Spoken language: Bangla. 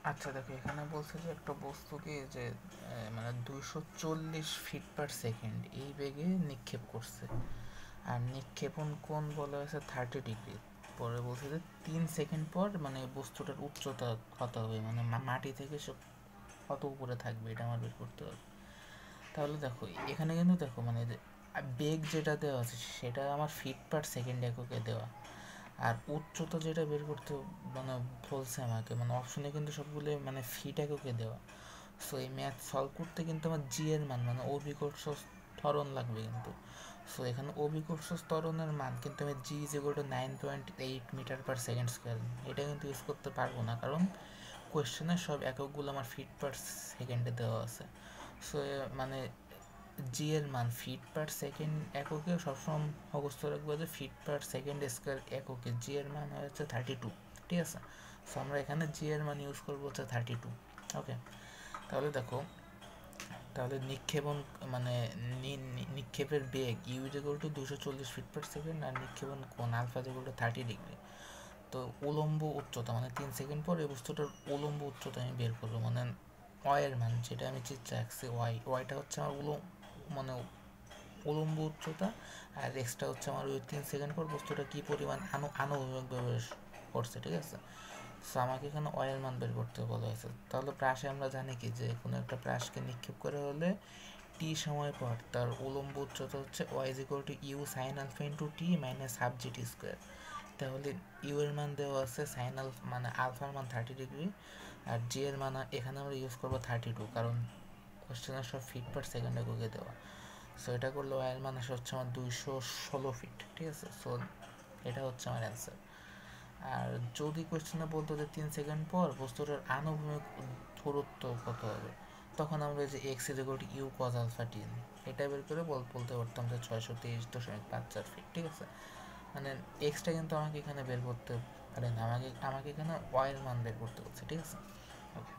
আচ্ছা দেখো, এখানে বলছে যে একটা বস্তুকে যে মানে 240 ফিট পার সেকেন্ড এই বেগে নিক্ষেপ করছে, আর নিক্ষেপণ কোণ বলা হয়েছে 30 ডিগ্রি। পরে বলছে যে 3 সেকেন্ড পর মানে বস্তুটার উচ্চতা কত হবে, মানে মাটি থেকে সব কত উপরে থাকবে এটা আমার বের করতে হবে। তাহলে দেখো এখানে কিন্তু দেখো মানে যে বেগ যেটা দেওয়া আছে সেটা আমার ফিট পার সেকেন্ড এককে দেওয়া, আর উচ্চতা যেটা বের করতে মানে বলছে আমাকে, মানে অপশনে কিন্তু সবগুলো মানে ফিট এককে দেওয়া। সো এই ম্যাথ সলভ করতে কিন্তু আমার জি এর মান মানে অভিকর্ষ ত্বরণ লাগবে কিন্তু। সো এখানে অভিকর্ষ ত্বরণের মান কিন্তু আমি G is equal to 9.8 metre per second square এটা কিন্তু ইউজ করতে পারবো না, কারণ কোয়েশ্চেনের সব এককগুলো আমার ফিট পার সেকেন্ডে দেওয়া আছে। সো মানে জি এর মান ফিট পার সেকেন্ড এককে সবসময় মুখস্থ রাখবো যে ফিট পার সেকেন্ড স্কোয়ার এককে জি এর মান হচ্ছে 32। ঠিক আছে, সো আমরা এখানে জি এর মান ইউজ করবো হচ্ছে 32। ওকে, তাহলে দেখো, তাহলে নিক্ষেপণ মানে নিক্ষেপের বেগ U is equal to 240 feet per second, আর নিক্ষেপণ কোণ alpha is equal to 30 degree. তো উলম্ব উচ্চতা মানে 3 সেকেন্ড পর এই বস্তুটার উলম্ব উচ্চতা আমি বের করবো, মানে ওয়াইয়ের মান যেটা আমি চিত্রে আঁকছি, ওয়াইটা হচ্ছে আমার মানে উলম্ব উচ্চতা, আর এক্সট্রা হচ্ছে আমার ওই 3 সেকেন্ড পর বস্তুটা কী পরিমাণ আনুভূমিকভাবে করছে। ঠিক আছে, সো আমাকে এখানে অয়েল মান বের করতে বলা হয়েছে। তাহলে প্রাসে আমরা জানি কি যে কোনো একটা প্রাসকে নিক্ষেপ করে হলে টি সময় পর তার উলম্ব উচ্চতা হচ্ছে y is equal to u sine alpha into t minus half g t square. তাহলে ইউ এর মান দেওয়া আছে সাইন আলফা মানে আলফার মান 30 ডিগ্রি, আর জি এর মান এখানে আমরা ইউজ করবো 32, কারণ কোশ্চেনের সব ফিট পার সেকেন্ডে গুগে দেওয়া। সো এটা করলে ওয়াই এর মান আসে হচ্ছে আমার 216 ফিট। ঠিক আছে, সো এটা হচ্ছে আমার অ্যান্সার। আর যদি কোয়েশ্চেনে বলতো যে 3 সেকেন্ড পর বস্তুটার আনুভূমিক দূরত্ব কত হবে, তখন আমরা যে x is equal to u cos alpha t এটা বের করে বলতে পারতাম যে 623.54 ফিট। ঠিক আছে, মানে এক্সটা কিন্তু আমাকে এখানে বের করতে পারে না, আমাকে এখানে ওয়াই এর মান বের করতে হচ্ছে। ঠিক আছে, ওকে।